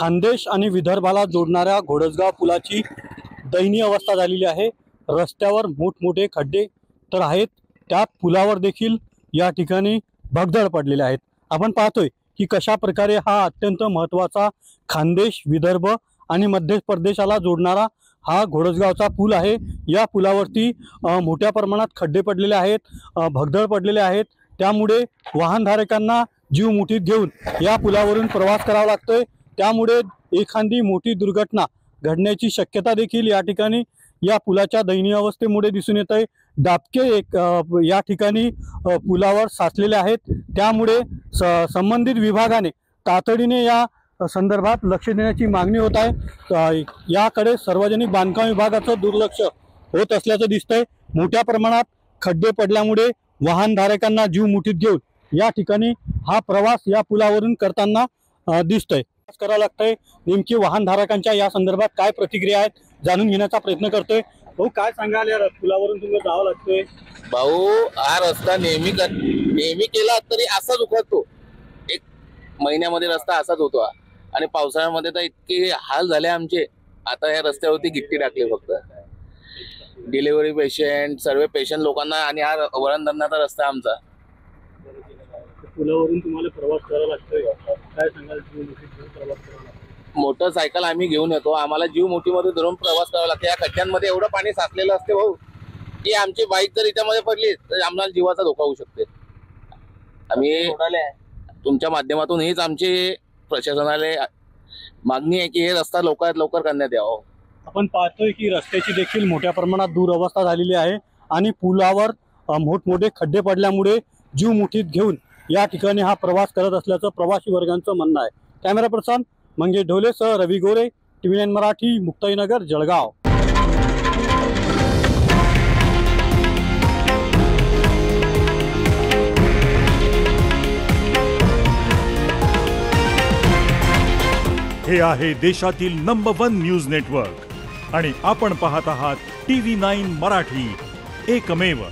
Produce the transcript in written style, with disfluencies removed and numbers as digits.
खानदेश आणि विदर्भाला जोडणाऱ्या घोडजगाव पुलाची दयनीय अवस्था झालेली आहे। रस्त्यावर मोठमोठे खड्डे तर आहेत, त्या पुलावर देखील या ठिकाणी भगदड पडलेले आहेत। आपण पाहतोय की कशा प्रकारे हा अत्यंत महत्त्वाचा खानदेश, विदर्भ आणि मध्य प्रदेशाला जोडणारा हा घोडजगावचा पूल आहे। या पुलावरती मोठ्या प्रमाणात खड्डे पडलेले आहेत, भगदड पडलेले आहेत। त्यामुळे वाहनधारकांना जीव मुठीत घेऊन या पुलावरून प्रवास करावा लागतोय। त्यामुळे एखादी मोठी दुर्घटना घडण्याची शक्यता देखील या ठिकाणी या पुलाच्या दयनीय अवस्थेमुळे दिसून येत आहे। डाबके या ठिकाणी पुलावर साचलेले आहेत। त्यामुळे संबंधित विभागाने तातडीने या संदर्भात लक्ष देण्याची मागणी होत आहे। याकडे सार्वजनिक बांधकाम विभागाचं दुर्लक्ष होत असल्याचं दिसतंय। मोठ्या प्रमाणात खड्डे पडल्यामुळे वाहनधारकांना जीव मुठीत घेऊन या ठिकाणी हा प्रवास या पुलावरून करताना दिसतोय। करावं लागतंय। नेमकी वाहनधारकांच्या या संदर्भात काय प्रतिक्रिया आहेत जाणून घेण्याचा प्रयत्न करतोय। भाऊ, काय सांगाल, या पुलावरून तुम्हाला जावं लागतंय? भाऊ, हा रस्ता नेहमी केला तरी असाच उखडतो। एक महिन्यामध्ये रस्ता असाच होतो आणि पावसाळ्यामध्ये तर इतके हाल झाले आमचे। आता या रस्त्यावरती गिट्टी टाकली फक्त। डिलिव्हरी पेशंट, सर्व पेशंट लोकांना, आणि हा वळण धरणाचा रस्ता आमचा। पुलावरून तुम्हाला प्रवास करावा लागतोय, काय सांगाल? मोटरसायकल आम्ही घेऊन येतो, आम्हाला जीव मुठीमध्ये धरून प्रवास करावा लागतो। या खड्ड्यांमध्ये एवढं पाणी साचलेलं असते भाऊ की आमची बाईक जर याच्यामध्ये पडली तर आम्हाला जीवाचा धोका होऊ शकते। आम्ही तुमच्या माध्यमातून हीच आमची प्रशासनाला मागणी आहे की हे रस्ता लवकरात लवकर करण्यात यावा। आपण पाहतोय की रस्त्याची देखील मोठ्या प्रमाणात दुरवस्था झालेली आहे आणि पुलावर मोठमोठे खड्डे पडल्यामुळे जीव मुठीत घेऊन या ठिकाणी हा प्रवास करत असल्याचं प्रवासी वर्गांचं म्हणणं आहे। कॅमेरा पर्सन मंगेश ढोलेसह रवी गोरे, TV9 मराठी, मुक्ताईनगर, जळगाव। हे आहे देशातील नंबर 1 न्यूज नेटवर्क आणि आपण पाहत आहात TV9 मराठी, एकमेव।